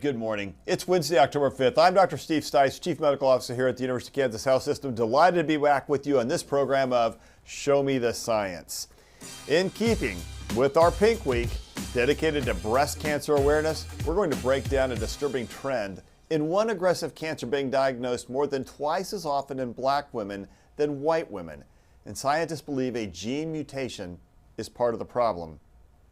good morning. It's Wednesday, October 5th. I'm Dr. Steve Stice, Chief Medical Officer here at the University of Kansas Health System. Delighted to be back with you on this program of Show Me the Science. In keeping with our Pink Week, dedicated to breast cancer awareness, we're going to break down a disturbing trend in one aggressive cancer being diagnosed more than twice as often in black women than white women. And scientists believe a gene mutation is part of the problem,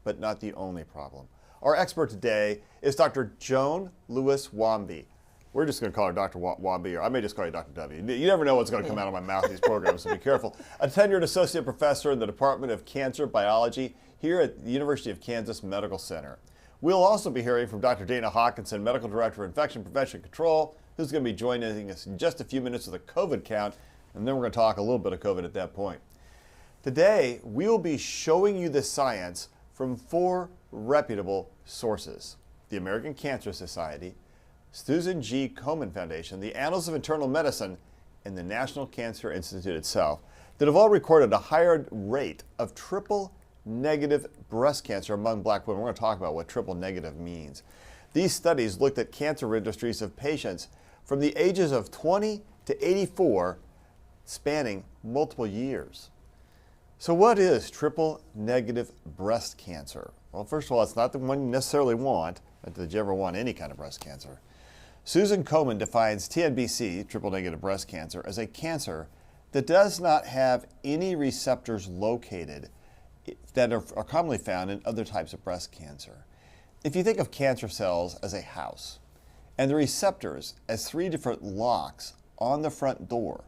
but not the only problem. Our expert today is Dr. Joan Lewis-Wamby. We're just going to call her Dr. Wamby, or I may just call you Dr. W. You never know what's going to come out of my mouth in these programs, so be careful. A tenured associate professor in the Department of Cancer Biology here at the University of Kansas Medical Center. We'll also be hearing from Dr. Dana Hawkinson, Medical Director of Infection Prevention and Control, who's going to be joining us in just a few minutes with a COVID count, and then we're going to talk a little bit of COVID at that point. Today, we will be showing you the science from 4 reputable sources: the American Cancer Society, Susan G. Komen Foundation, the Annals of Internal Medicine, and the National Cancer Institute itself, that have all recorded a higher rate of triple-negative breast cancer among black women. We're going to talk about what triple-negative means. These studies looked at cancer registries of patients from the ages of 20 to 84, spanning multiple years. So what is triple-negative breast cancer? Well, first of all, it's not the one you necessarily want. Did you ever want any kind of breast cancer? Susan Komen defines TNBC, triple-negative breast cancer, as a cancer that does not have any receptors located that are commonly found in other types of breast cancer. If you think of cancer cells as a house and the receptors as 3 different locks on the front door,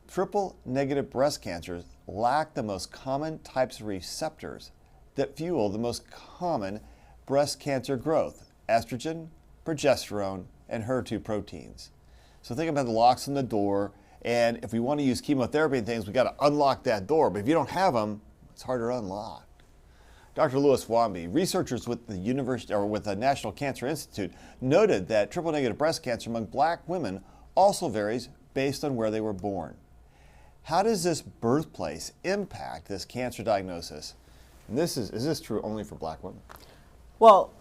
triple-negative breast cancers lack the most common types of receptors that fuel the most common breast cancer growth: estrogen, progesterone, and HER2 proteins. So think about the locks on the door, and if we want to use chemotherapy and things, we got to unlock that door. But if you don't have them, it's harder to unlock. Dr. Lewis-Wamby, researchers with the University or with the National Cancer Institute, noted that triple-negative breast cancer among black women also varies based on where they were born. How does this birthplace impact this cancer diagnosis? And is this true only for black women? Well,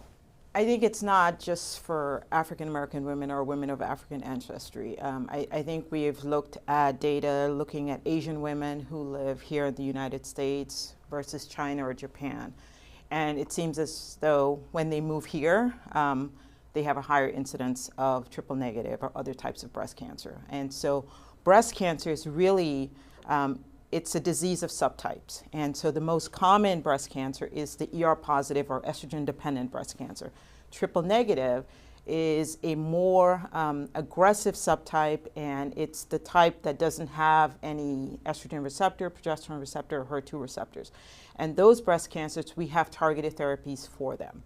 I think it's not just for African American women or women of African ancestry. I think we've looked at data looking at Asian women who live here in the United States versus China or Japan. And it seems as though when they move here, they have a higher incidence of triple negative or other types of breast cancer. And so breast cancer is really, it's a disease of subtypes. And so the most common breast cancer is the ER positive or estrogen dependent breast cancer. Triple negative is a more aggressive subtype, and it's the type that doesn't have any estrogen receptor, progesterone receptor, or HER2 receptors. And those breast cancers, we have targeted therapies for them.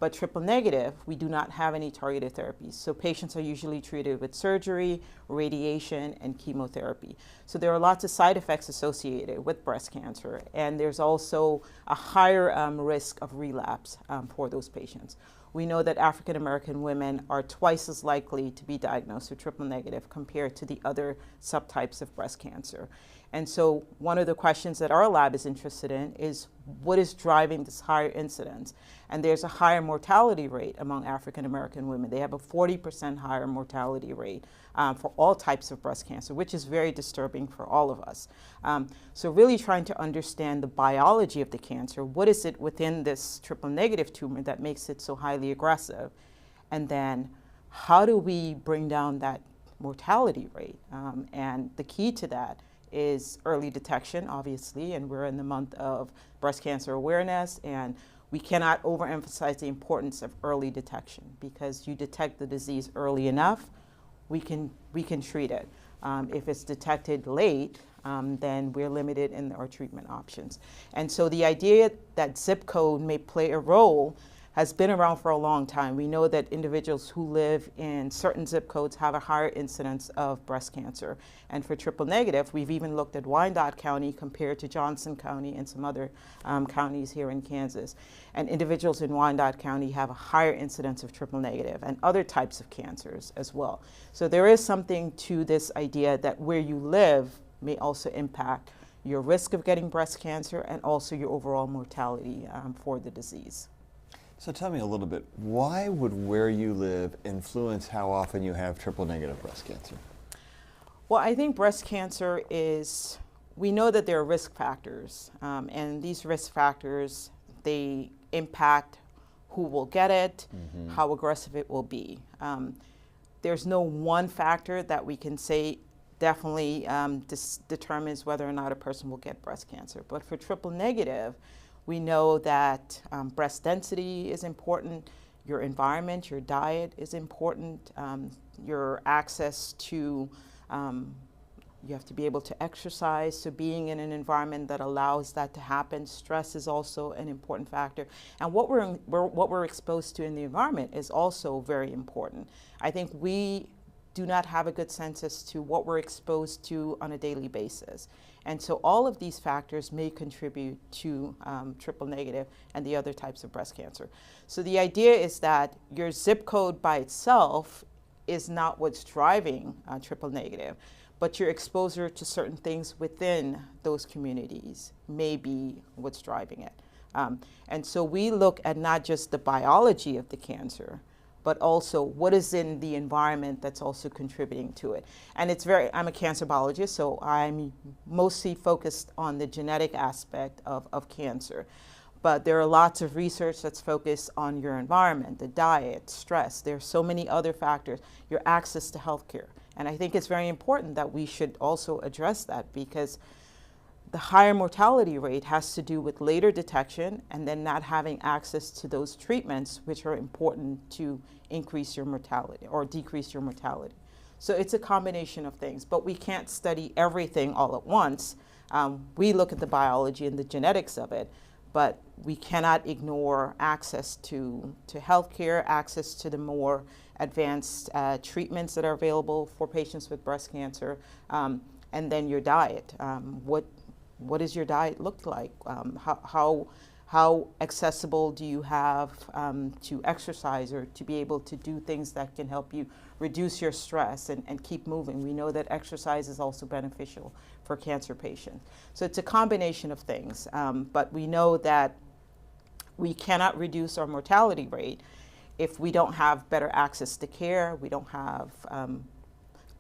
But triple negative, we do not have any targeted therapies. So patients are usually treated with surgery, radiation, and chemotherapy. So there are lots of side effects associated with breast cancer, and there's also a higher risk of relapse for those patients. We know that African American women are twice as likely to be diagnosed with triple negative compared to the other subtypes of breast cancer. And so one of the questions that our lab is interested in is what is driving this higher incidence? And there's a higher mortality rate among African American women. They have a 40% higher mortality rate for all types of breast cancer, which is very disturbing for all of us. So really trying to understand the biology of the cancer. What is it within this triple negative tumor that makes it so highly aggressive? And then how do we bring down that mortality rate? And the key to that is early detection, obviously, and we're in the month of breast cancer awareness, and we cannot overemphasize the importance of early detection, because you detect the disease early enough, we can treat it. If it's detected late, then we're limited in our treatment options. And so the idea that zip code may play a role has been around for a long time. We know that individuals who live in certain zip codes have a higher incidence of breast cancer. And for triple negative, we've even looked at Wyandotte County compared to Johnson County and some other counties here in Kansas. And individuals in Wyandotte County have a higher incidence of triple negative and other types of cancers as well. So there is something to this idea that where you live may also impact your risk of getting breast cancer and also your overall mortality for the disease. So tell me a little bit, why would where you live influence how often you have triple negative breast cancer? Well, I think breast cancer is, we know that there are risk factors, and these risk factors, they impact who will get it, how aggressive it will be. There's no one factor that we can say definitely determines whether or not a person will get breast cancer. But for triple negative, we know that breast density is important, your environment, your diet is important, your access to, you have to be able to exercise, so being in an environment that allows that to happen. Stress is also an important factor. And what we're exposed to in the environment is also very important. I think we do not have a good sense as to what we're exposed to on a daily basis. And so all of these factors may contribute to triple negative and the other types of breast cancer. So the idea is that your zip code by itself is not what's driving triple negative, but your exposure to certain things within those communities may be what's driving it. And so we look at not just the biology of the cancer, but also what is in the environment that's also contributing to it. And it's I'm a cancer biologist, so I'm mostly focused on the genetic aspect of cancer. But there are lots of research that's focused on your environment, the diet, stress. There are so many other factors, your access to healthcare. And I think it's very important that we should also address that, because the higher mortality rate has to do with later detection and then not having access to those treatments which are important to increase your mortality or decrease your mortality. So it's a combination of things, but we can't study everything all at once. We look at the biology and the genetics of it, but we cannot ignore access to healthcare, access to the more advanced treatments that are available for patients with breast cancer, and then your diet. What does your diet look like? How accessible do you have to exercise or to be able to do things that can help you reduce your stress and keep moving? We know that exercise is also beneficial for cancer patients. So it's a combination of things, but we know that we cannot reduce our mortality rate if we don't have better access to care, we don't have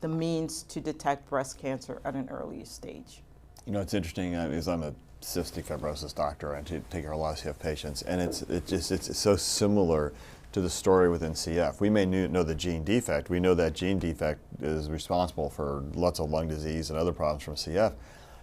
the means to detect breast cancer at an early stage. You know, it's interesting because I'm a cystic fibrosis doctor and I take care of a lot of CF patients, and it's so similar to the story within CF. We may know the gene defect. We know that gene defect is responsible for lots of lung disease and other problems from CF,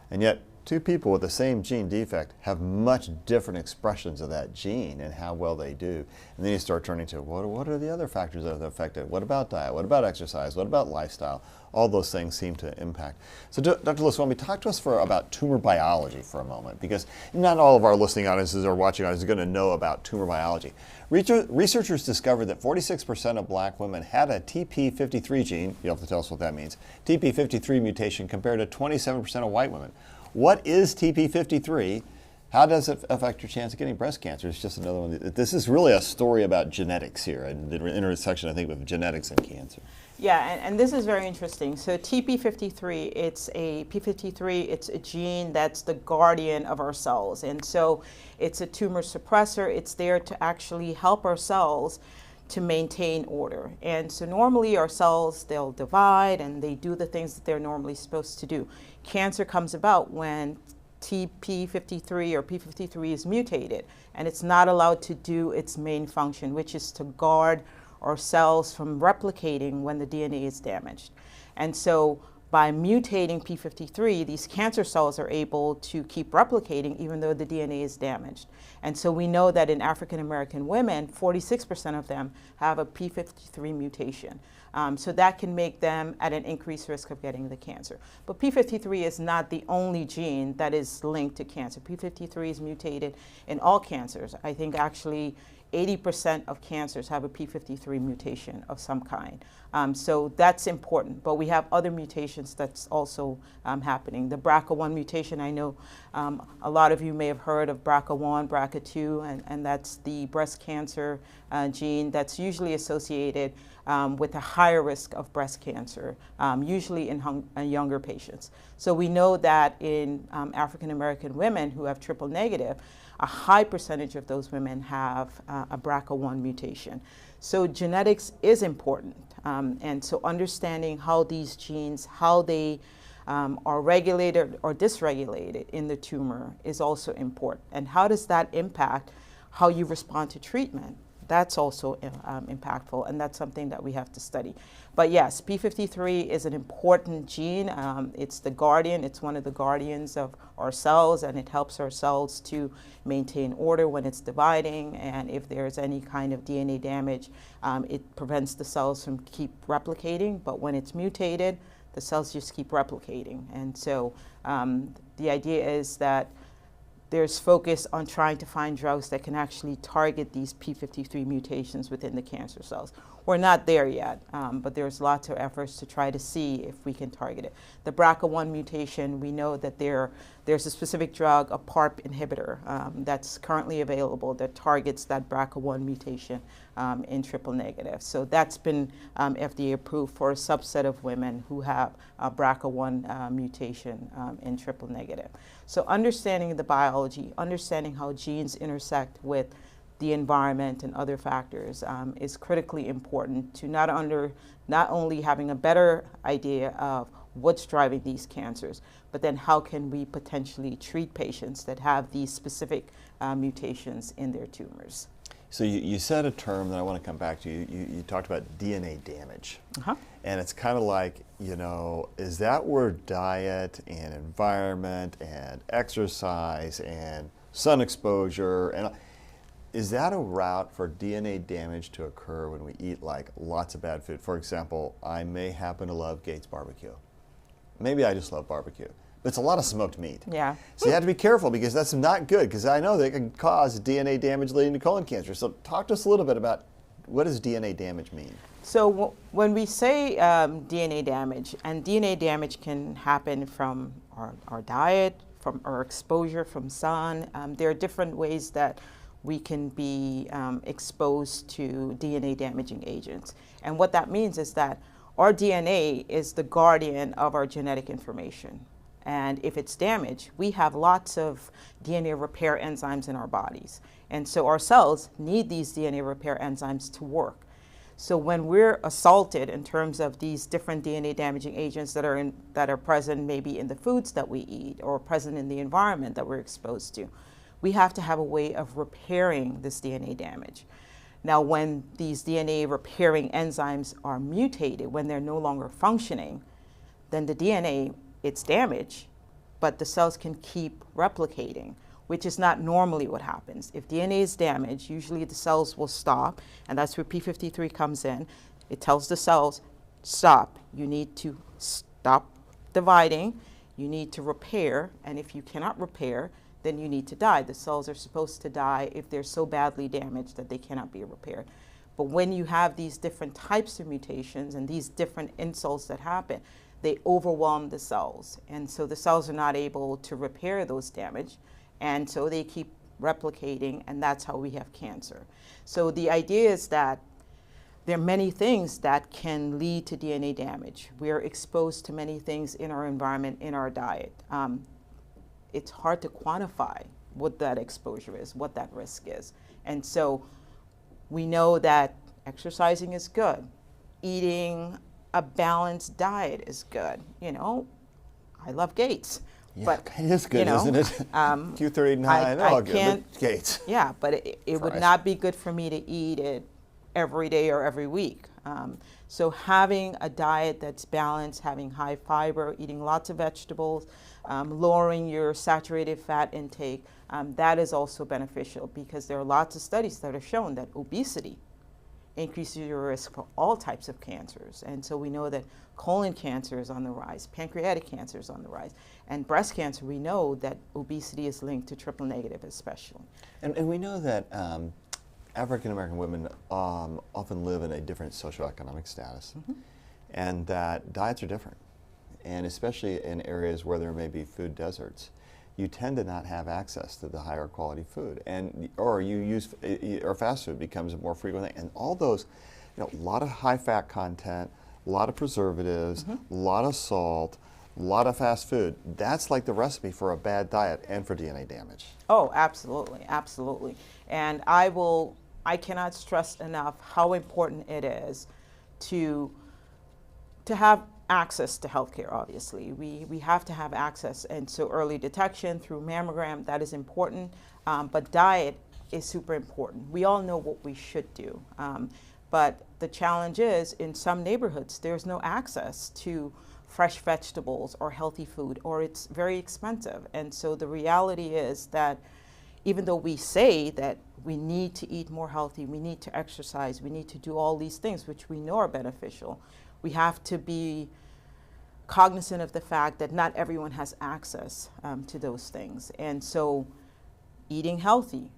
and yet two people with the same gene defect have much different expressions of that gene and how well they do. And then you start turning to what are the other factors that affect it? What about diet? What about exercise? What about lifestyle? All those things seem to impact. So Dr. Luswamy, talk to us about tumor biology for a moment, because not all of our listening audiences or watching audiences are going to know about tumor biology. Researchers discovered that 46% of black women had a TP53 gene, you'll have to tell us what that means, TP53 mutation, compared to 27% of white women. What is TP53? How does it affect your chance of getting breast cancer? It's just another one. This is really a story about genetics here, and the intersection, I think, with genetics and cancer. Yeah, and this is very interesting. So TP53, it's a gene that's the guardian of our cells. And so it's a tumor suppressor. It's there to actually help our cells to maintain order. And so normally our cells, they'll divide and they do the things that they're normally supposed to do. Cancer comes about when TP53 or P53 is mutated, and it's not allowed to do its main function, which is to guard our cells from replicating when the DNA is damaged. And so by mutating P53, these cancer cells are able to keep replicating even though the DNA is damaged. And so we know that in African American women, 46% of them have a P53 mutation. So that can make them at an increased risk of getting the cancer. But P53 is not the only gene that is linked to cancer. P53 is mutated in all cancers. I think actually 80% of cancers have a P53 mutation of some kind. So that's important, but we have other mutations that's also happening. The BRCA1 mutation, I know a lot of you may have heard of BRCA1, BRCA2, and that's the breast cancer gene that's usually associated with a higher risk of breast cancer, usually in younger patients. So we know that in African American women who have triple negative, a high percentage of those women have a BRCA1 mutation. So genetics is important, and so understanding how these genes, how they are regulated or dysregulated in the tumor is also important. And how does that impact how you respond to treatment? That's also impactful, and that's something that we have to study. But yes, P53 is an important gene. It's the guardian. It's one of the guardians of our cells, and it helps our cells to maintain order when it's dividing. And if there's any kind of DNA damage, it prevents the cells from keep replicating. But when it's mutated, the cells just keep replicating. And so the idea is that there's focus on trying to find drugs that can actually target these P53 mutations within the cancer cells. We're not there yet, but there's lots of efforts to try to see if we can target it. The BRCA1 mutation, we know that there's a specific drug, a PARP inhibitor, that's currently available that targets that BRCA1 mutation in triple negative. So that's been FDA approved for a subset of women who have a BRCA1 mutation in triple negative. So understanding the biology, understanding how genes intersect with the environment and other factors is critically important to not only having a better idea of what's driving these cancers, but then how can we potentially treat patients that have these specific mutations in their tumors. So you said a term that I want to come back to. You talked about DNA damage. Uh-huh. And it's kind of like, you know, is that where diet and environment and exercise and sun exposure, and is that a route for DNA damage to occur when we eat like lots of bad food? For example, I may happen to love Gates barbecue. Maybe I just love barbecue. But it's a lot of smoked meat. Yeah. So you have to be careful because that's not good, because I know that it can cause DNA damage leading to colon cancer. So talk to us a little bit about what does DNA damage mean? So when we say DNA damage, and DNA damage can happen from our diet, from our exposure from sun, there are different ways that we can be exposed to DNA damaging agents. And what that means is that our DNA is the guardian of our genetic information. And if it's damaged, we have lots of DNA repair enzymes in our bodies. And so our cells need these DNA repair enzymes to work. So when we're assaulted in terms of these different DNA damaging agents that are present maybe in the foods that we eat or present in the environment that we're exposed to, we have to have a way of repairing this DNA damage. Now, when these DNA repairing enzymes are mutated, when they're no longer functioning, then the DNA, it's damaged, but the cells can keep replicating, which is not normally what happens. If DNA is damaged, usually the cells will stop, and that's where P53 comes in. It tells the cells, stop. You need to stop dividing. You need to repair, and if you cannot repair, then you need to die. The cells are supposed to die if they're so badly damaged that they cannot be repaired. But when you have these different types of mutations and these different insults that happen, they overwhelm the cells. And so the cells are not able to repair those damage. And so they keep replicating, and that's how we have cancer. So the idea is that there are many things that can lead to DNA damage. We are exposed to many things in our environment, in our diet. It's hard to quantify what that exposure is, what that risk is. And so we know that exercising is good. Eating a balanced diet is good. You know, I love Gates. Yeah, but it is good, you know, isn't it? Q39, all good, but Gates. Yeah, but it would not be good for me to eat it every day or every week. So having a diet that's balanced, having high fiber, eating lots of vegetables, lowering your saturated fat intake, that is also beneficial, because there are lots of studies that have shown that obesity increases your risk for all types of cancers. And so we know that colon cancer is on the rise, pancreatic cancer is on the rise, and breast cancer, we know that obesity is linked to triple negative especially. And we know that African American women often live in a different socioeconomic status, and that diets are different. And especially in areas where there may be food deserts, you tend to not have access to the higher quality food, or fast food becomes a more frequent thing. And all those, a lot of high fat content, a lot of preservatives, a lot of salt, a lot of fast food. That's like the recipe for a bad diet and for DNA damage. Oh, absolutely, absolutely. And I cannot stress enough how important it is to have access to healthcare. Obviously, we have to have access, and so early detection through mammogram, that is important. But diet is super important. We all know what we should do, but the challenge is in some neighborhoods there's no access to fresh vegetables or healthy food, or it's very expensive. And so the reality is that even though we say that we need to eat more healthy, we need to exercise, we need to do all these things which we know are beneficial, we have to be cognizant of the fact that not everyone has access to those things. And so eating healthy,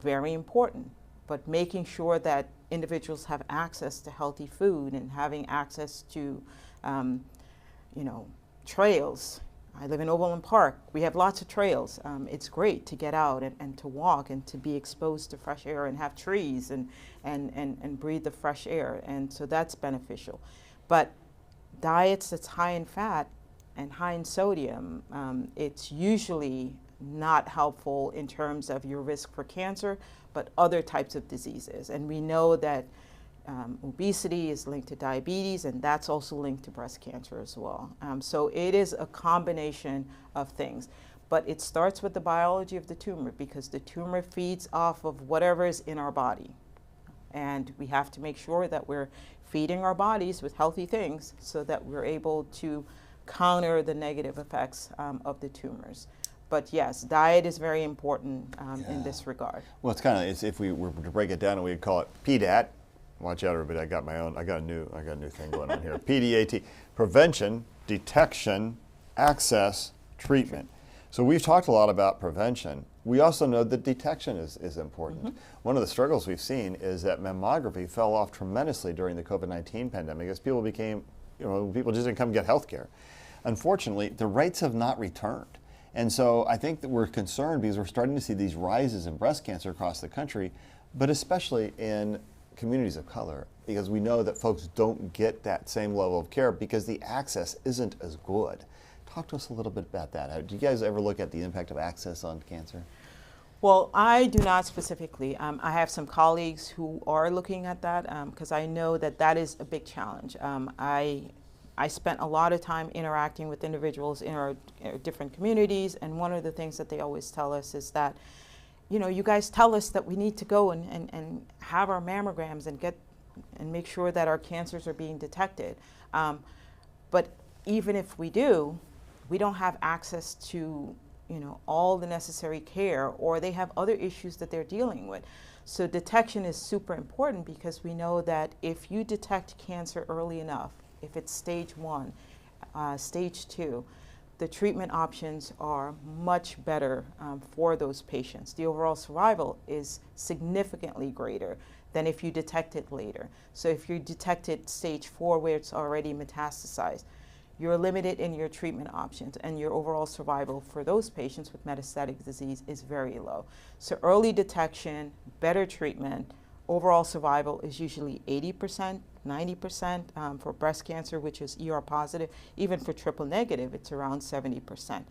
very important, but making sure that individuals have access to healthy food and having access to trails. I live in Overland Park. We have lots of trails. It's great to get out and to walk and to be exposed to fresh air and have trees and breathe the fresh air. And so that's beneficial. But diets that's high in fat and high in sodium, it's usually not helpful in terms of your risk for cancer, but other types of diseases. And we know that obesity is linked to diabetes, and that's also linked to breast cancer as well. So it is a combination of things. But it starts with the biology of the tumor, because the tumor feeds off of whatever is in our body. And we have to make sure that we're feeding our bodies with healthy things so that we're able to counter the negative effects of the tumors. But yes, diet is very important in this regard. Well, it's kind of, if we were to break it down, we'd call it PDAT. Watch out, everybody! I got a new thing going on here. PDAT: prevention, detection, access, treatment. So we've talked a lot about prevention. We also know that detection is important. One of the struggles we've seen is that mammography fell off tremendously during the COVID-19 pandemic as people became, people just didn't come get health care. Unfortunately, the rates have not returned. And so I think that we're concerned because we're starting to see these rises in breast cancer across the country, but especially in communities of color, because we know that folks don't get that same level of care because the access isn't as good. Talk to us a little bit about that. Do you guys ever look at the impact of access on cancer? Well, I do not specifically. I have some colleagues who are looking at that because I know that that is a big challenge. I spent a lot of time interacting with individuals in our different communities, and one of the things that they always tell us is that, you guys tell us that we need to go and have our mammograms and make sure that our cancers are being detected. But even if we do, we don't have access to all the necessary care, or they have other issues that they're dealing with. So detection is super important because we know that if you detect cancer early enough, if it's stage 1, stage 2, the treatment options are much better for those patients. The overall survival is significantly greater than if you detect it later. So if you detect it stage 4 where it's already metastasized, you're limited in your treatment options, and your overall survival for those patients with metastatic disease is very low. So early detection, better treatment, overall survival is usually 80%, 90% for breast cancer, which is ER positive. Even for triple negative, it's around 70%.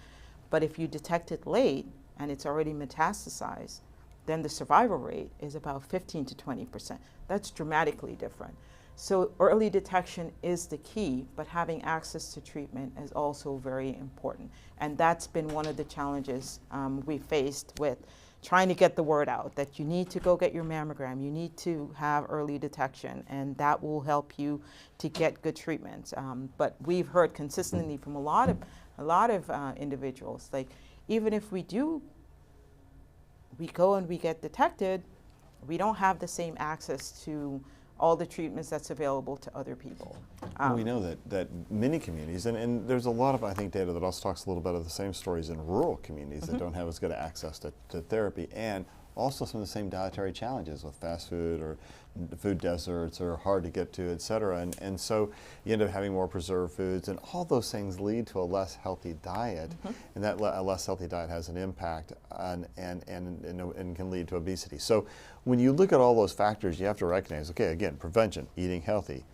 But if you detect it late and it's already metastasized, then the survival rate is about 15 to 20%. That's dramatically different. So early detection is the key, but having access to treatment is also very important. And that's been one of the challenges we faced with trying to get the word out that you need to go get your mammogram, you need to have early detection, and that will help you to get good treatments. But we've heard consistently from a lot of individuals, like even if we go and we get detected, we don't have the same access to all the treatments that's available to other people. We know that many communities, and there's a lot of, I think, data that also talks a little bit of the same stories in rural communities that don't have as good access to therapy, and also some of the same dietary challenges with fast food or food deserts or hard to get to, et cetera. And so you end up having more preserved foods, and all those things lead to a less healthy diet. And that a less healthy diet has an impact on, and can lead to obesity. So when you look at all those factors, you have to recognize, okay, again, prevention, eating healthy.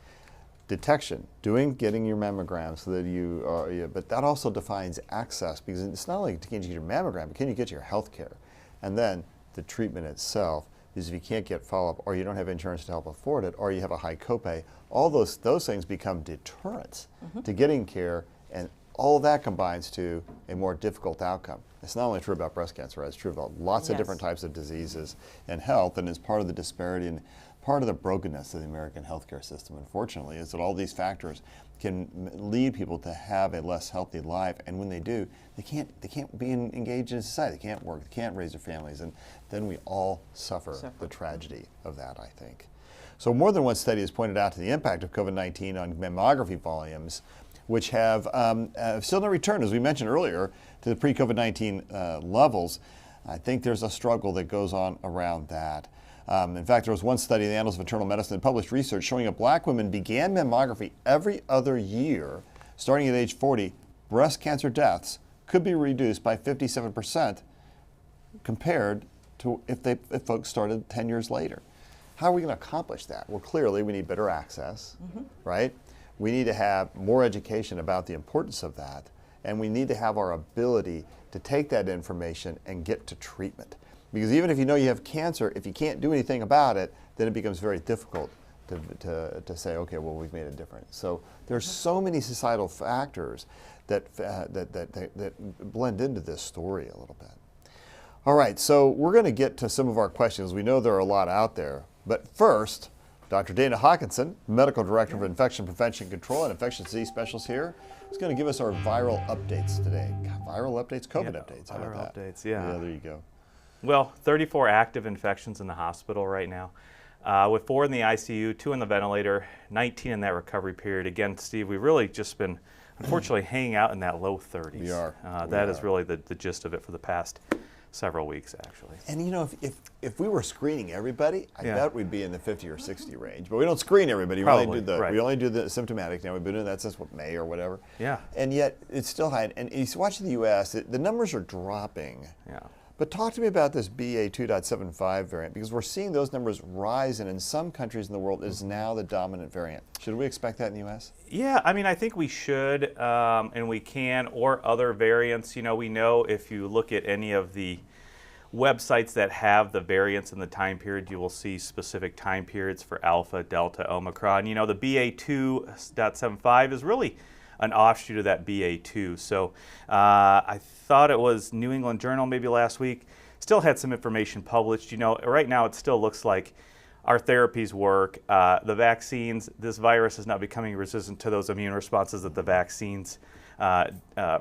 Detection, getting your mammogram so that you are, but that also defines access, because it's not only can you get your mammogram, but can you get your health care? And then the treatment itself is, if you can't get follow-up, or you don't have insurance to help afford it, or you have a high copay, all those things become deterrents to getting care, and all of that combines to a more difficult outcome. It's not only true about breast cancer, it's true about lots of different types of diseases and health, and it's part of the disparity and part of the brokenness of the American healthcare system, unfortunately, is that all these factors can lead people to have a less healthy life, and when they do, they can't be engaged in society. They can't work, they can't raise their families, and then we all suffer the tragedy of that, I think. So more than one study has pointed out to the impact of COVID-19 on mammography volumes, which have still not returned, as we mentioned earlier, to the pre-COVID-19 levels. I think there's a struggle that goes on around that. In fact, there was one study in the Annals of Internal Medicine that published research showing that black women began mammography every other year. Starting at age 40, breast cancer deaths could be reduced by 57% compared to if folks started 10 years later. How are we going to accomplish that? Well, clearly we need better access, right? We need to have more education about the importance of that, and we need to have our ability to take that information and get to treatment. Because even if you know you have cancer, if you can't do anything about it, then it becomes very difficult to say, okay, well, we've made a difference. So there's so many societal factors that blend into this story a little bit. All right, so we're going to get to some of our questions. We know there are a lot out there. But first, Dr. Dana Hawkinson, Medical Director of Infection Prevention Control and Infectious Disease Specialist here, is going to give us our viral updates today. Viral updates, COVID updates. How about that? Viral updates, yeah. Yeah, there you go. Well, 34 active infections in the hospital right now, with 4 in the ICU, 2 in the ventilator, 19 in that recovery period. Again, Steve, we've really just been, unfortunately, hanging out in that low 30s. We are. That is really the gist of it for the past several weeks, actually. And you know, if we were screening everybody, I bet we'd be in the 50 or 60 range. But we don't screen everybody. Probably, we only do the symptomatic. Now we've been doing that since May or whatever. Yeah. And yet it's still high. And you watch the U.S., the numbers are dropping. Yeah. But talk to me about this BA 2.75 variant, because we're seeing those numbers rise, and in some countries in the world is now the dominant variant. Should we expect that in the U.S.? Yeah, I mean, I think we should, and we can, or other variants. You know, we know if you look at any of the websites that have the variants in the time period, you will see specific time periods for Alpha, Delta, Omicron. You know, the BA 2.75 is really an offshoot of that BA2. So I thought it was New England Journal maybe last week, still had some information published. You know, right now it still looks like our therapies work. The vaccines, this virus is not becoming resistant to those immune responses that the vaccines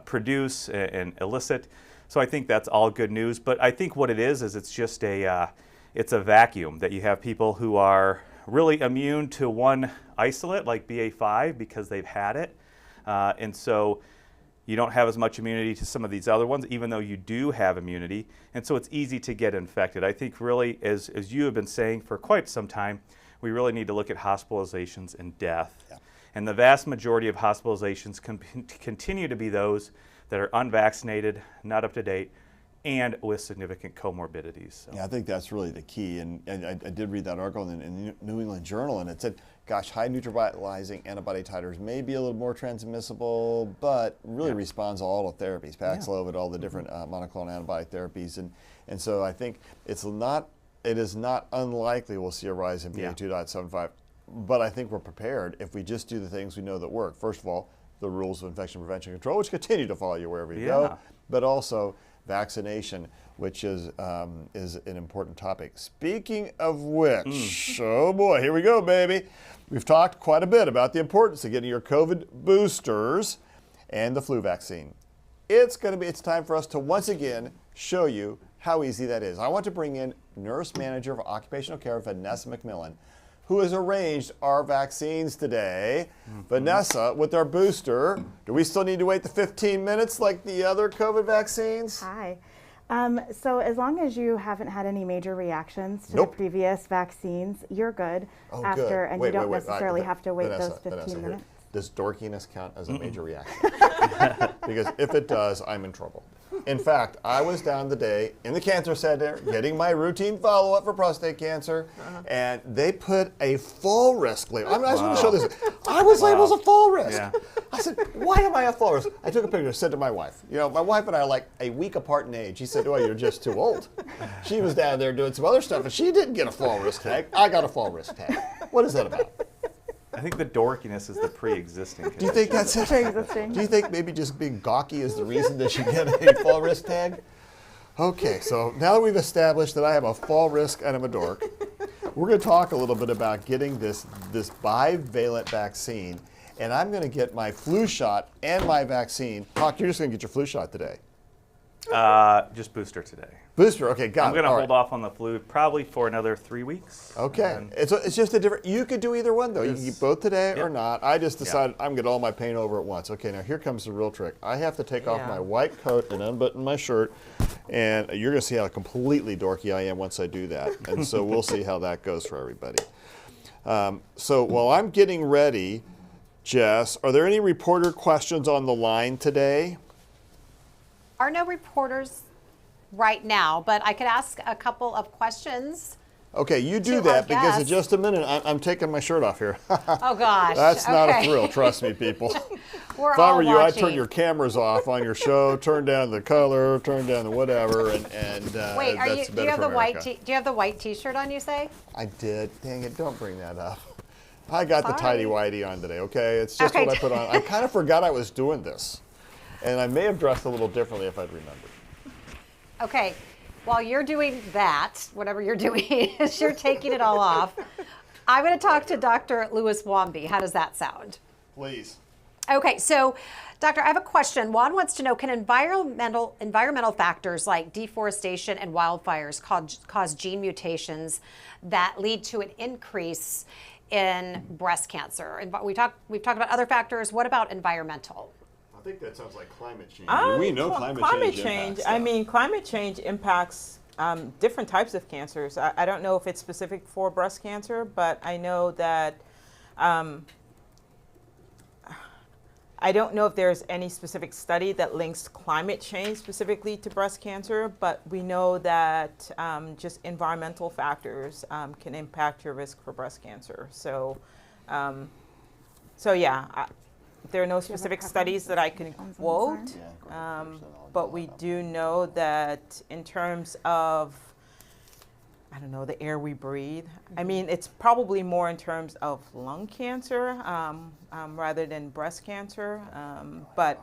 produce and elicit. So I think that's all good news. But I think what it is it's just it's a vacuum, that you have people who are really immune to one isolate like BA5 because they've had it. And so you don't have as much immunity to some of these other ones, even though you do have immunity. And so it's easy to get infected. I think really, as you have been saying for quite some time, we really need to look at hospitalizations and death. Yeah. And the vast majority of hospitalizations continue to be those that are unvaccinated, not up to date, and with significant comorbidities. So. Yeah, I think that's really the key. And I did read that article in the New England Journal, and it said, gosh, high neutralizing antibody titers may be a little more transmissible, but really responds to all the therapies, Paxlovid, all the different monoclonal antibody therapies. And so I think it is not unlikely we'll see a rise in BA 2.75, but I think we're prepared if we just do the things we know that work. First of all, the rules of infection prevention control, which continue to follow you wherever you go, but also vaccination, which is an important topic. Speaking of which, oh boy, here we go, baby. We've talked quite a bit about the importance of getting your COVID boosters and the flu vaccine. It's time for us to once again show you how easy that is. I want to bring in Nurse Manager of Occupational Care, Vanessa McMillan, who has arranged our vaccines today. Vanessa, with our booster, do we still need to wait the 15 minutes like the other COVID vaccines? Hi. So as long as you haven't had any major reactions to Nope. the previous vaccines, you're good Oh, after, good. and Wait, you don't wait, wait. necessarily All right, have to wait Vanessa, those 15 here. minutes. Does dorkiness count as a major reaction? Because if it does, I'm in trouble. In fact, I was down today in the cancer center getting my routine follow-up for prostate cancer, and they put a full risk label. I just want to show this. I was labeled as a full risk. Yeah. I said, why am I a full risk? I took a picture, said to my wife. You know, my wife and I are like a week apart in age. She said, well, you're just too old. She was down there doing some other stuff, and she didn't get a full risk tag. I got a full risk tag. What is that about? I think the dorkiness is the pre-existing. Do you think that's it? Pre-existing. Do you think maybe just being gawky is the reason that you get a fall risk tag? Okay, so now that we've established that I have a fall risk and I'm a dork, we're going to talk a little bit about getting this bivalent vaccine, and I'm going to get my flu shot and my vaccine. Hawk, you're just going to get your flu shot today. Just booster today. Booster, okay, got it. I'm going to All hold right. off on the flu probably for another 3 weeks. Okay, and it's just a different, you could do either one though. You can Yes. get both today or Yep. not. I just decided I'm going to get all my pain over at once. Okay, now here comes the real trick. I have to take off Yeah. my white coat and unbutton my shirt, and you're going to see how completely dorky I am once I do that. And so we'll see how that goes for everybody. So while I'm getting ready, Jess, are there any reporter questions on the line today? Are no reporters right now, but I could ask a couple of questions. Okay, you do To that our because in guests. just a minute I'm taking my shirt off here. Oh gosh. That's not a okay. thrill, trust me, people. We're If I all were you, I'd watching. turn your cameras off on your show, turn down the color, turn down the whatever, and Wait, are that's you? Do better you have for the white? America. Do you have the white T-shirt on? You say? I did. Dang it! Don't bring that up. I got the Sorry. tidy whitey on today. Okay, it's just Okay. what I put on. I kind of forgot I was doing this, and I may have dressed a little differently if I'd remembered. Okay. While you're doing that, whatever you're doing, is you're taking it all off. I'm going to talk to Dr. Lewis Womby. How does that sound? Please. Okay, so, Doctor, I have a question. Juan wants to know, can environmental factors like deforestation and wildfires cause gene mutations that lead to an increase in breast cancer? And we've talked about other factors. What about environmental? I think that sounds like climate change. Climate change. I mean, climate change impacts different types of cancers. I don't know if it's specific for breast cancer, but I know that I don't know if there's any specific study that links climate change specifically to breast cancer, but we know that just environmental factors can impact your risk for breast cancer. So, yeah. There are no specific studies that I can quote, but we do know that in terms of, I don't know, the air we breathe. I mean, it's probably more in terms of lung cancer rather than breast cancer, but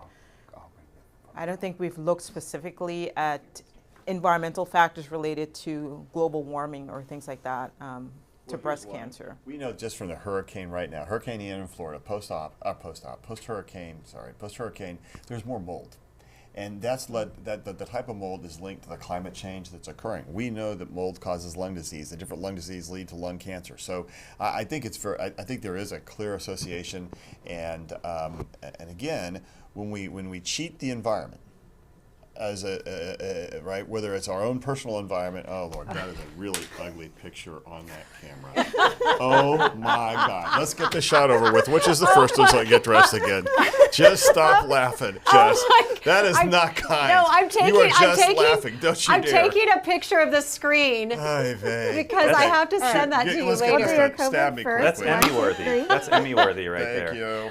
I don't think we've looked specifically at environmental factors related to global warming or things like that. To breast cancer. We know just from the hurricane right now, Hurricane Ian in Florida, post-hurricane, there's more mold. And that's led, the type of mold is linked to the climate change that's occurring. We know that mold causes lung disease, and different lung disease lead to lung cancer. So I think I think there is a clear association. And again, when we cheat the environment, as right, whether it's our own personal environment. Oh Lord, that is a really ugly picture on that camera. Oh my God! Let's get the shot over with. Which is the first one, so I get dressed again. Just stop laughing, Jess. That is not kind. No, I'm taking. You are just I'm taking, laughing. Don't you I'm dare. taking a picture of the screen Ay, vey. because I have to send that to you Let's later. go your to stab me COVID That's quickly. first. Emmy-worthy. That's Emmy-worthy right there. Thank you.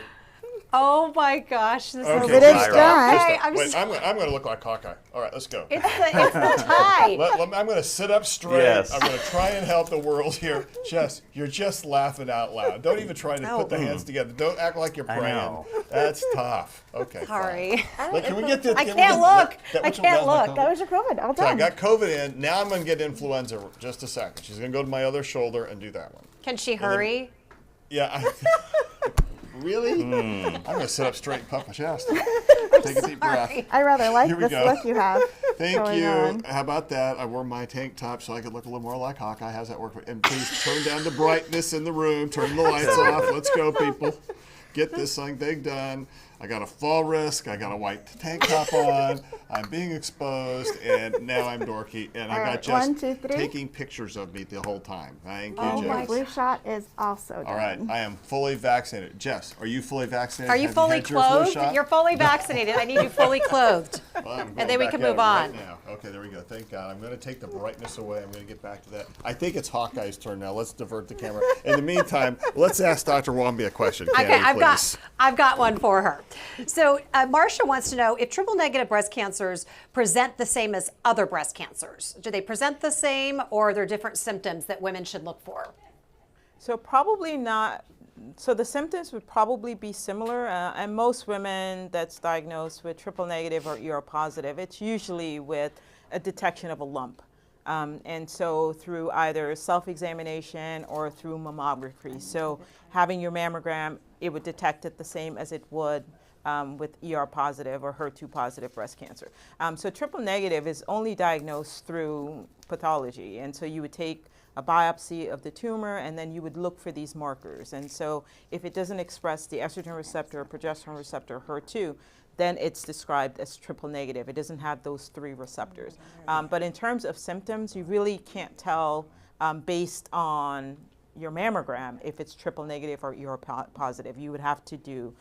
Oh my gosh, this Okay, is But it's stop. done. Just Okay, stop. I'm Wait, just- I'm going to look like Hawkeye. All right, let's go. it's the tie. I'm going to sit up straight. Yes. I'm going to try and help the world here. Jess, you're just laughing out loud. Don't even try to put the hands together. Don't act like you're I praying. know. That's tough. Okay. Sorry. Fine. Look, can we get this? I can't look. I can't look. That was your COVID. All So I done. got COVID in. Now I'm going to get influenza. Just a second. She's going to go to my other shoulder and do that one. Can she hurry? Yeah. Really? I'm going to sit up straight and puff my chest. Take a deep breath. Sorry. I rather like Here we this go. look you have. Thank going you. on. How about that? I wore my tank top so I could look a little more like Hawkeye. How's that work? And please turn down the brightness in the room. Turn the lights off. Let's go, people. Get this thing done. I got a fall risk, I got a white tank top on, I'm being exposed, and now I'm dorky, and I got Jess 1, 2, 3. taking pictures of me the whole time. Thank you, Oh Jess. my Flu shot is also done. All right, I am fully vaccinated. Jess, are you fully vaccinated? Are you Have fully had your flu clothed? shot? You're fully vaccinated. I need you fully clothed. Well, I'm And going then we back can at move it right on. now. Okay, there we go. Thank God. I'm going to take the brightness away. I'm going to get back to that. I think it's Hawkeye's turn now. Let's divert the camera. In the meantime, let's ask Dr. Wamby a question. Can Okay, we, I've got one for her. So Marcia wants to know if triple negative breast cancers present the same as other breast cancers. Do they present the same, or are there different symptoms that women should look for? So probably not. So the symptoms would probably be similar, and most women that's diagnosed with triple negative or ER positive, it's usually with a detection of a lump. And so through either self-examination or through mammography. So having your mammogram, it would detect it the same as it would with ER positive or HER2 positive breast cancer. So triple negative is only diagnosed through pathology. And so you would take a biopsy of the tumor, and then you would look for these markers. And so if it doesn't express the estrogen receptor, progesterone receptor, HER2, then it's described as triple negative. It doesn't have those 3 receptors. But in terms of symptoms, you really can't tell based on your mammogram if it's triple negative or ER positive. You would have to do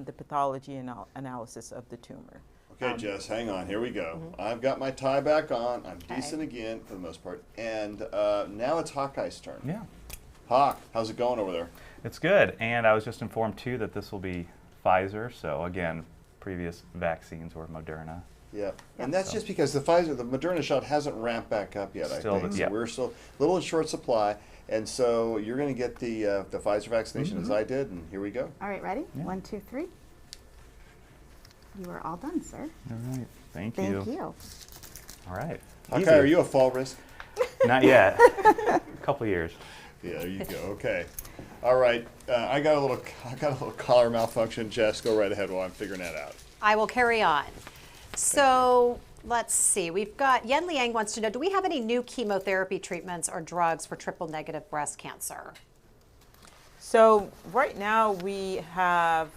the pathology analysis of the tumor. Okay, Jess, hang on. Here we go. I've got my tie back on. I'm decent again for the most part. And now it's Hawkeye's turn. Yeah, Hawk, how's it going over there? it's good. And I was just informed too that this will be Pfizer. So again, previous vaccines were Moderna. Yeah, and that's just because the Moderna shot hasn't ramped back up yet, Still I think. the- So yeah. we're still a little in short supply. And so you're going to get the Pfizer vaccination as I did, and here we go. All right, ready? Yeah. 1, 2, 3. You are all done, sir. All right, thank Thank you. you. All right. Hawkeye, Easy. are you a fall risk? Not yet. A couple years. Yeah, there you go. Okay. All right. I got a little collar malfunction. Jess, go right ahead while I'm figuring that out. I will carry on. So let's see. We've got Yen Liang wants to know, do we have any new chemotherapy treatments or drugs for triple negative breast cancer? So right now we have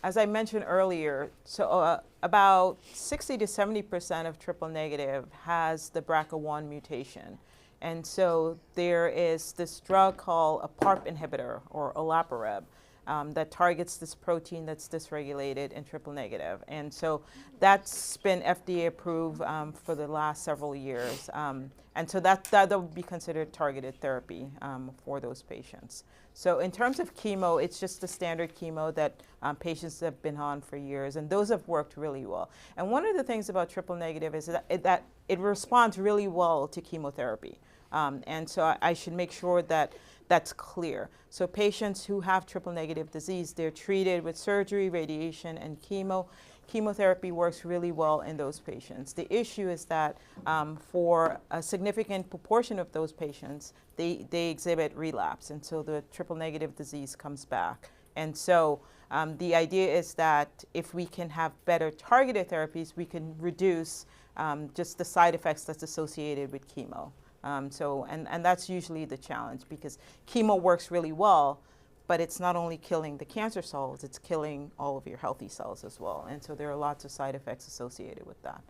as I mentioned earlier, so about 60 to 70% of triple negative has the BRCA1 mutation. And so there is this drug called a PARP inhibitor, or olaparib, that targets this protein that's dysregulated in triple negative. And so that's been FDA approved for the last several years. And so that would be considered targeted therapy for those patients. So in terms of chemo, it's just the standard chemo that patients have been on for years, and those have worked really well. And one of the things about triple negative is that it responds really well to chemotherapy. And so I should make sure that that's clear. So patients who have triple negative disease, they're treated with surgery, radiation, and chemo. Chemotherapy works really well in those patients. The issue is that for a significant proportion of those patients, they exhibit relapse, and so the triple negative disease comes back. And so the idea is that if we can have better targeted therapies, we can reduce just the side effects that's associated with chemo. And that's usually the challenge, because chemo works really well, but it's not only killing the cancer cells, it's killing all of your healthy cells as well. And so there are lots of side effects associated with that.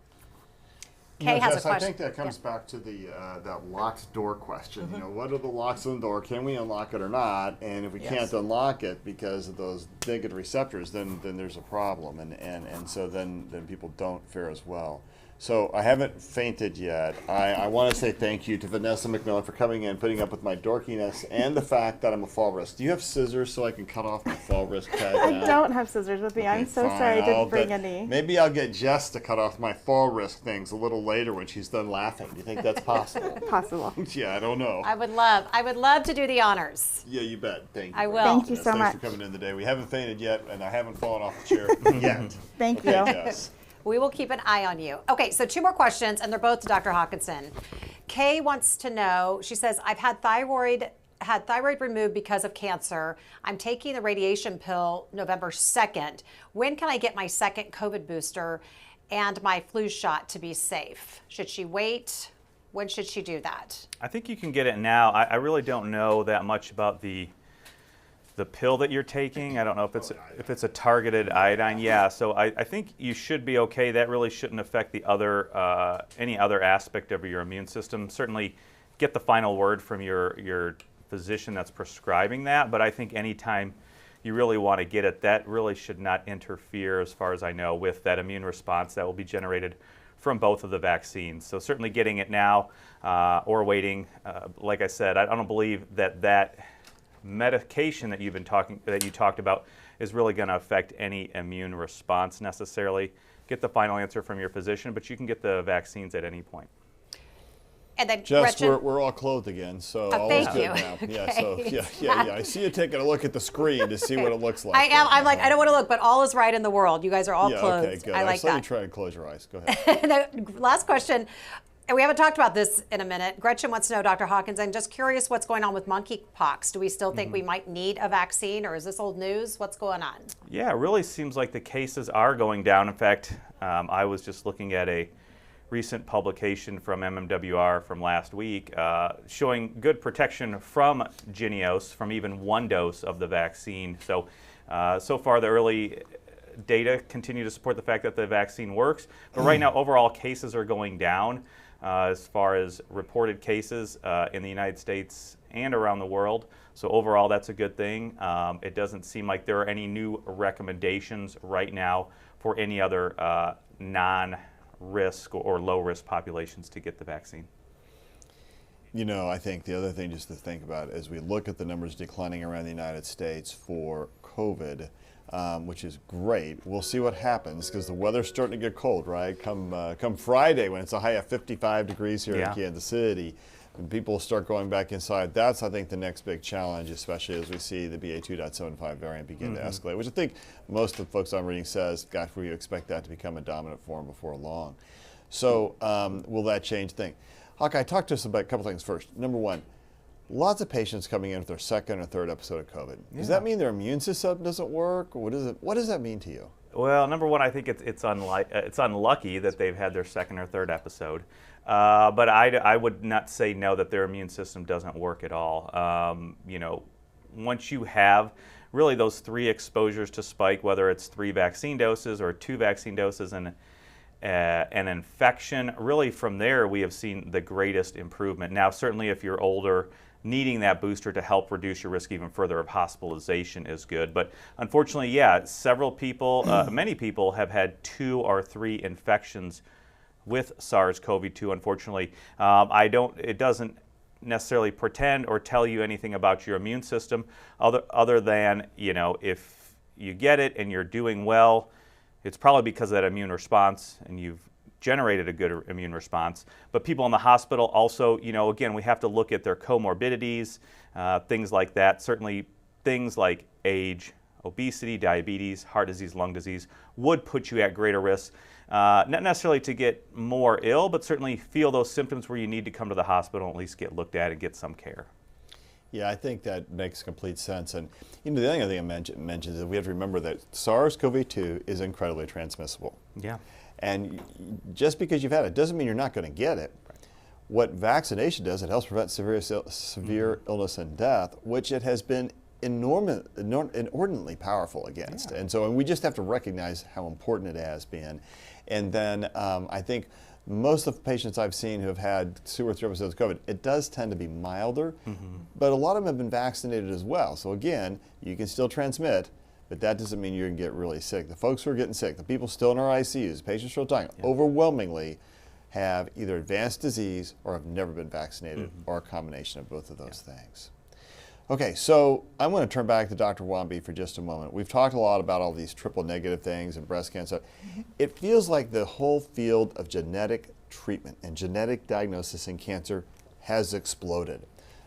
Kay has a Jess, question. I think that comes back to the that locked door question. You know, what are the locks on the door? Can we unlock it or not? And if we can't unlock it because of those negative receptors, then there's a problem, and so then people don't fare as well. So I haven't fainted yet. I want to say thank you to Vanessa McMillan for coming in, putting up with my dorkiness and the fact that I'm a fall risk. Do you have scissors so I can cut off my fall risk tag now? I don't have scissors with me. I'm so sorry I didn't bring any. Maybe I'll get Jess to cut off my fall risk things a little later when she's done laughing. Do you think that's possible? Possible. Yeah, I don't know. I would love to do the honors. Yeah, you bet. Thank you. I will. Thank you Jess, so thanks much. for coming in today. We haven't fainted yet, and I haven't fallen off the chair yet. Thank Okay, you. Jess. We will keep an eye on you. Okay, so 2 more questions, and they're both to Dr. Hawkinson. Kay wants to know, she says, I've had thyroid removed because of cancer. I'm taking the radiation pill November 2nd. When can I get my second COVID booster and my flu shot to be safe? Should she wait? When should she do that? I think you can get it now. I really don't know that much about the the pill that you're taking, I don't know if it's a targeted iodine. Yeah, so I think you should be okay. That really shouldn't affect the other any other aspect of your immune system. Certainly, get the final word from your physician that's prescribing that. But I think anytime you really want to get it, that really should not interfere, as far as I know, with that immune response that will be generated from both of the vaccines. So certainly getting it now or waiting. Like I said, I don't believe that medication that you talked about is really going to affect any immune response necessarily. Get the final answer from your physician, but you can get the vaccines at any point. And then Jess, Gretchen, we're all clothed again, so all thank is good you. now. Yeah, Okay. so yeah. I see you taking a look at the screen to see what it looks like. I am. I'm like, I don't want to look, but all is right in the world. You guys are all Yeah, clothed. okay, good. I like saw you that. try to close your eyes. Go ahead. The last question, and we haven't talked about this in a minute. Gretchen wants to know, Dr. Hawkins, I'm just curious what's going on with monkeypox. Do we still think we might need a vaccine, or is this old news? What's going on? Yeah, it really seems like the cases are going down. In fact, I was just looking at a recent publication from MMWR from last week showing good protection from Jynneos from even one dose of the vaccine. So, so far the early data continue to support the fact that the vaccine works. But right now, overall cases are going down as far as reported cases in the United States and around the world. So overall, that's a good thing. It doesn't seem like there are any new recommendations right now for any other non-risk or low-risk populations to get the vaccine. You know, I think the other thing just to think about as we look at the numbers declining around the United States for COVID, which is great. We'll see what happens because the weather's starting to get cold, right? Come Friday when it's a high of 55 degrees here in Kansas City, and people start going back inside. That's, I think, the next big challenge, especially as we see the BA.2.75 variant begin to escalate, which I think most of the folks I'm reading says, gosh, we expect that to become a dominant form before long. So will that change things? Hawkeye, talk to us about a couple things first. Number one, lots of patients coming in with their second or third episode of COVID. Does that mean their immune system doesn't work? What does that mean to you? Well, number one, I think it's unlucky that they've had their second or third episode. But I would not say no, that their immune system doesn't work at all. You know, once you have really those 3 exposures to spike, whether it's 3 vaccine doses or 2 vaccine doses and an infection, really from there we have seen the greatest improvement. Now, certainly if you're older, needing that booster to help reduce your risk even further of hospitalization is good. But unfortunately, several people, many people have had 2 or 3 infections with SARS-CoV-2, unfortunately. It doesn't necessarily pretend or tell you anything about your immune system other than, you know, if you get it and you're doing well, it's probably because of that immune response and you've generated a good immune response. But people in the hospital also, you know, again, we have to look at their comorbidities, things like that. Certainly things like age, obesity, diabetes, heart disease, lung disease would put you at greater risk. Not necessarily to get more ill, but certainly feel those symptoms where you need to come to the hospital and at least get looked at and get some care. Yeah, I think that makes complete sense. And you know, the other thing I mentioned is that we have to remember that SARS-CoV-2 is incredibly transmissible. Yeah. And just because you've had it doesn't mean you're not going to get it. Right. What vaccination does, it helps prevent severe illness and death, which it has been inordinately powerful against. Yeah. And we just have to recognize how important it has been. And then I think most of the patients I've seen who have had 2 or 3 episodes of COVID, it does tend to be milder, but a lot of them have been vaccinated as well. So again, you can still transmit, but that doesn't mean you're going to get really sick. The folks who are getting sick, the people still in our ICUs, patients still dying, overwhelmingly have either advanced disease or have never been vaccinated, or a combination of both of those things. Okay, so I'm going to turn back to Dr. Wamby for just a moment. We've talked a lot about all these triple negative things and breast cancer. It feels like the whole field of genetic treatment and genetic diagnosis in cancer has exploded.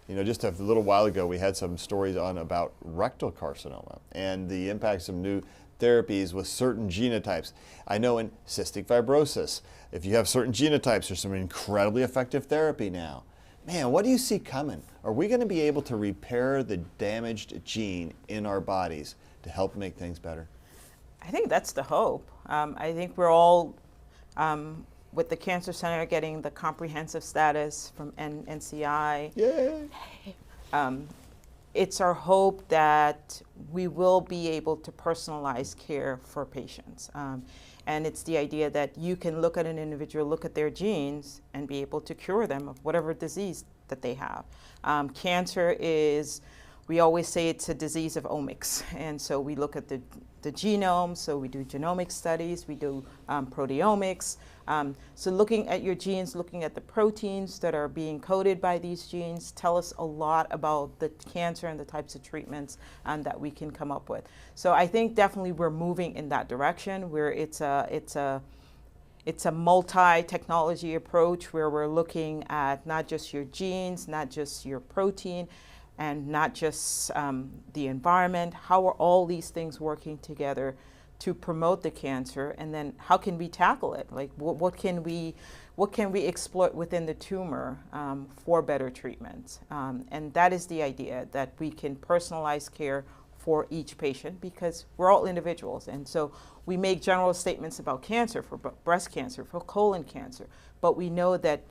You know, just a little while ago, we had some stories about rectal carcinoma and the impacts of new therapies with certain genotypes. I know in cystic fibrosis, if you have certain genotypes, there's some incredibly effective therapy now. Man, what do you see coming? Are we going to be able to repair the damaged gene in our bodies to help make things better? I think that's the hope. I think we're all, with the Cancer Center getting the comprehensive status from NCI, Yay! it's our hope that we will be able to personalize care for patients. And it's the idea that you can look at an individual, look at their genes, and be able to cure them of whatever disease that they have. Cancer is, we always say it's a disease of omics. And so we look at the genome, so we do genomic studies, we do proteomics. So looking at your genes, looking at the proteins that are being coded by these genes tell us a lot about the cancer and the types of treatments that we can come up with. So I think definitely we're moving in that direction where it's a multi-technology approach where we're looking at not just your genes, not just your protein, and not just the environment. How are all these things working together to promote the cancer, and then how can we tackle it? Like what can we exploit within the tumor for better treatments? And that is the idea, that we can personalize care for each patient because we're all individuals. And so we make general statements about cancer, for breast cancer, for colon cancer, but we know that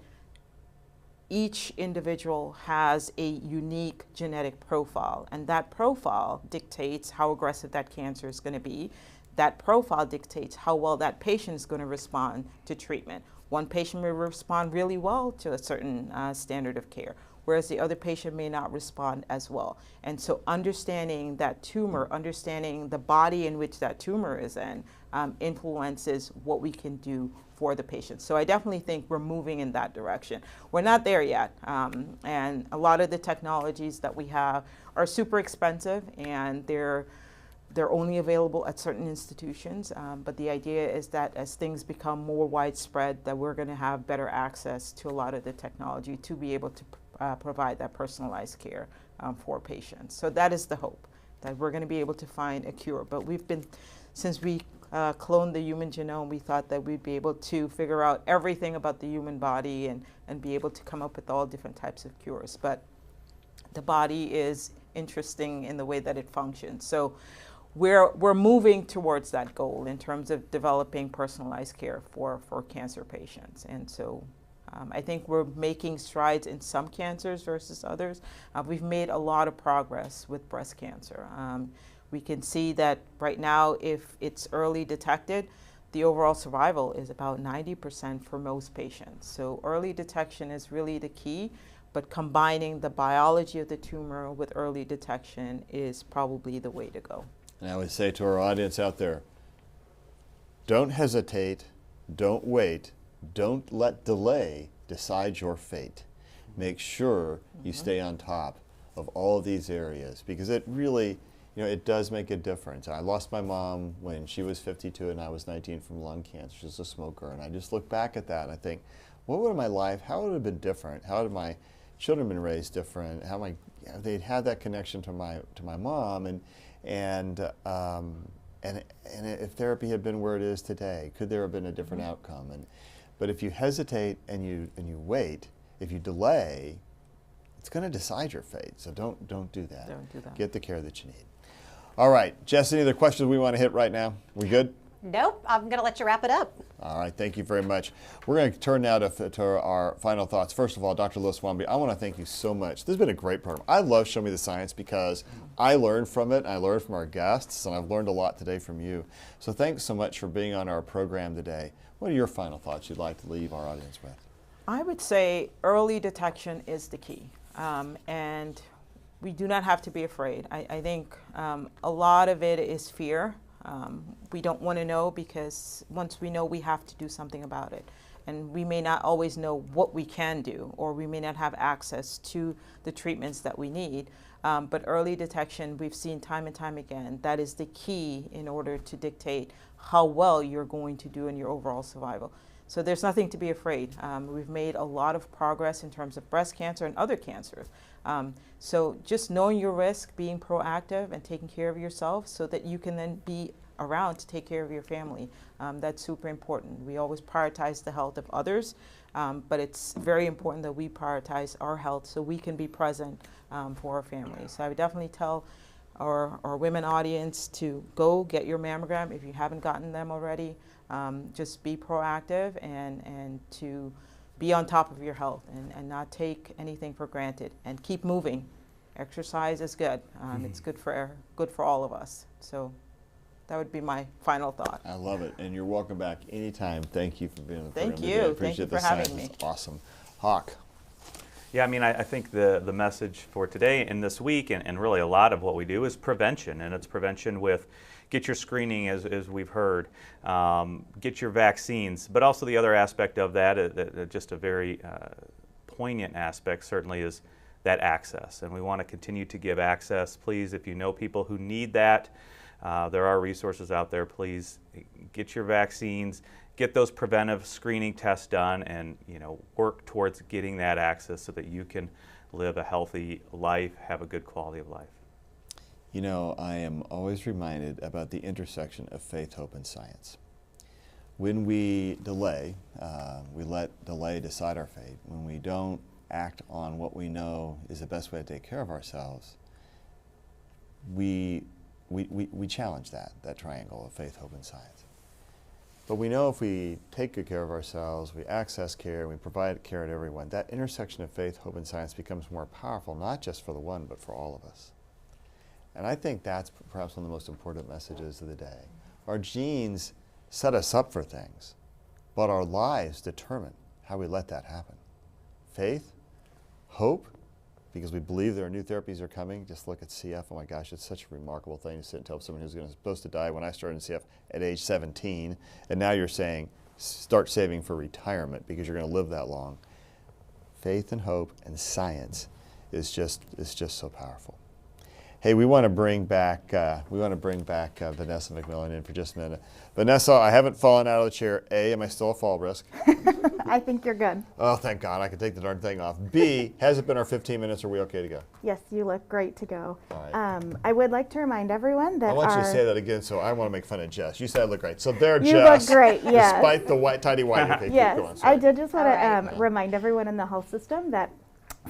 each individual has a unique genetic profile, and that profile dictates how aggressive that cancer is going to be. That profile dictates how well that patient is going to respond to treatment. One patient may respond really well to a certain standard of care, whereas the other patient may not respond as well. And so understanding that tumor, understanding the body in which that tumor is in, influences what we can do for the patient. So I definitely think we're moving in that direction. We're not there yet, and a lot of the technologies that we have are super expensive, and they're only available at certain institutions, but the idea is that as things become more widespread, that we're going to have better access to a lot of the technology to be able to provide that personalized care for patients. So that is the hope, that we're going to be able to find a cure. But since we cloned the human genome, we thought that we'd be able to figure out everything about the human body and be able to come up with all different types of cures. But the body is interesting in the way that it functions. So we're moving towards that goal in terms of developing personalized care for cancer patients. And so I think we're making strides in some cancers versus others. We've made a lot of progress with breast cancer. We can see that right now, if it's early detected, the overall survival is about 90% for most patients. So early detection is really the key, but combining the biology of the tumor with early detection is probably the way to go. And I would say to our audience out there, don't hesitate, don't wait, don't let delay decide your fate. Make sure you stay on top of all of these areas, because it really, it does make a difference. I lost my mom when she was 52 and I was 19 from lung cancer. She was a smoker, and I just look back at that and I think, what would my life, how would it have been different? How would my children been raised different? How they'd had that connection to my mom, and if therapy had been where it is today, could there have been a different outcome? But if you hesitate and you wait, if you delay, it's going to decide your fate. So don't do that. Don't do that. Get the care that you need. All right, Jess, any other questions we want to hit right now? We good? Nope, I'm going to let you wrap it up. All right, thank you very much. We're going to turn now to our final thoughts. First of all, Dr. Loswambi, I want to thank you so much. This has been a great program. I love Show Me the Science because I learned from it, I learned from our guests, and I've learned a lot today from you. So thanks so much for being on our program today. What are your final thoughts you'd like to leave our audience with? I would say early detection is the key, and we do not have to be afraid. I think a lot of it is fear. We don't want to know, because once we know, we have to do something about it. And we may not always know what we can do, or we may not have access to the treatments that we need. But early detection, we've seen time and time again, that is the key in order to dictate how well you're going to do in your overall survival. So there's nothing to be afraid. We've made a lot of progress in terms of breast cancer and other cancers. So just knowing your risk, being proactive and taking care of yourself so that you can then be around to take care of your family. That's super important. We always prioritize the health of others, but it's very important that we prioritize our health so we can be present for our families. So I would definitely tell our women audience to go get your mammogram if you haven't gotten them already. Just be proactive and to be on top of your health and not take anything for granted, and keep moving exercise is good. It's good for all of us. So that would be my final thought. I love it, and you're welcome back anytime. Thank you for being on the program Thank today. you. I Thank appreciate you the for having science. me. It's awesome. Hawk. Yeah, I mean, I think the message for today and this week, and really a lot of what we do, is prevention. And it's prevention with get your screening, as we've heard, get your vaccines. But also the other aspect of that, just a very poignant aspect, certainly, is that access. And we want to continue to give access. Please, if you know people who need that, there are resources out there. Please get your vaccines. Get those preventive screening tests done, and work towards getting that access so that you can live a healthy life, have a good quality of life. I am always reminded about the intersection of faith, hope, and science. When we delay, we let delay decide our fate. When we don't act on what we know is the best way to take care of ourselves, we challenge that triangle of faith, hope, and science. But we know if we take good care of ourselves, we access care, and we provide care to everyone, that intersection of faith, hope, and science becomes more powerful, not just for the one, but for all of us. And I think that's perhaps one of the most important messages of the day. Our genes set us up for things, but our lives determine how we let that happen. Faith, hope, because we believe there are new therapies are coming. Just look at CF. Oh my gosh, it's such a remarkable thing to sit and tell someone who's supposed to die when I started in CF at age 17, and now you're saying start saving for retirement because you're going to live that long. Faith and hope and science is just so powerful. Hey, we want to bring back Vanessa McMillan in for just a minute. Vanessa, I haven't fallen out of the chair. A, am I still a fall risk? I think you're good. Oh, thank God, I can take the darn thing off. B, has it been our 15 minutes? Are we okay to go? Yes, you look great to go. All right. I would like to remind everyone that I want you to say that again, so I want to make fun of Jess. You said I look great. So there, You Jess. look great, yes. Despite the tidy white. Okay, Yes, keep going. I Sorry. did just want All to right. remind everyone in the health system that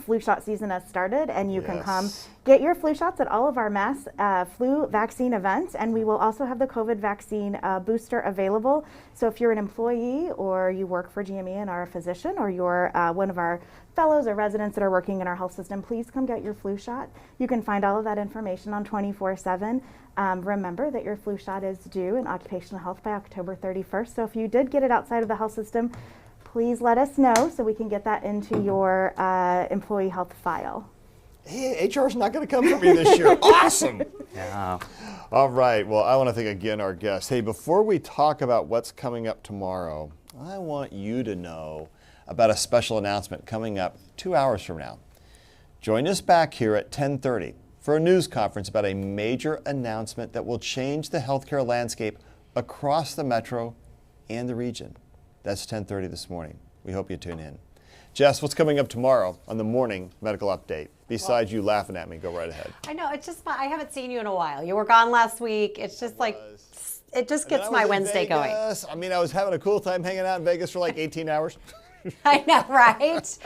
flu shot season has started, and you can come Yes. get your flu shots at all of our mass flu vaccine events, and we will also have the COVID vaccine booster available. So if you're an employee or you work for GME and are a physician, or you're one of our fellows or residents that are working in our health system, please come get your flu shot. You can find all of that information on 24/7. Remember that your flu shot is due in occupational health by October 31st. So if you did get it outside of the health system, please let us know so we can get that into your employee health file. Hey, HR's not going to come for me this year. Awesome. Yeah. All right. Well, I want to thank again our guests. Hey, before we talk about what's coming up tomorrow, I want you to know about a special announcement coming up 2 hours from now. Join us back here at 10:30 for a news conference about a major announcement that will change the healthcare landscape across the metro and the region. That's 10:30 this morning. We hope you tune in. Jess, what's coming up tomorrow on the morning medical update? Besides you laughing at me, go right ahead. I know, it's just, I haven't seen you in a while. You were gone last week. It's just it just gets my Wednesday going. I mean, I was having a cool time hanging out in Vegas for like 18 hours. I know, right?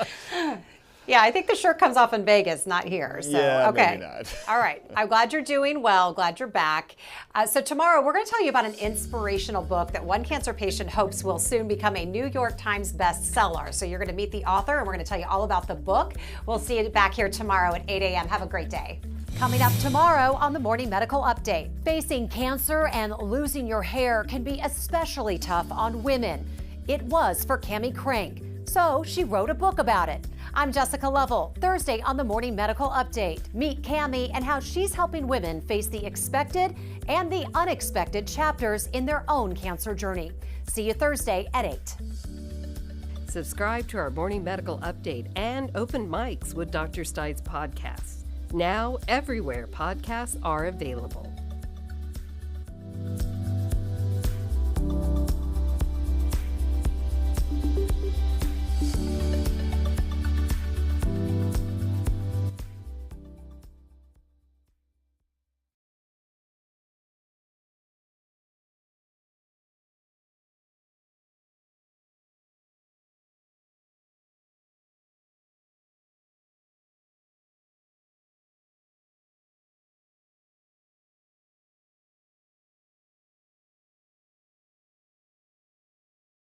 Yeah, I think the shirt comes off in Vegas, not here. So, Yeah, okay. maybe not. All right. I'm glad you're doing well. Glad you're back. So tomorrow, we're going to tell you about an inspirational book that one cancer patient hopes will soon become a New York Times bestseller. So you're going to meet the author, and we're going to tell you all about the book. We'll see you back here tomorrow at 8 a.m. Have a great day. Coming up tomorrow on the Morning Medical Update. Facing cancer and losing your hair can be especially tough on women. It was for Cammie Crank. So she wrote a book about it. I'm Jessica Lovell. Thursday on the Morning Medical Update. Meet Cammie and how she's helping women face the expected and the unexpected chapters in their own cancer journey. See you Thursday at 8. Subscribe to our Morning Medical Update and Open Mics with Dr. Stites podcasts. Now everywhere podcasts are available.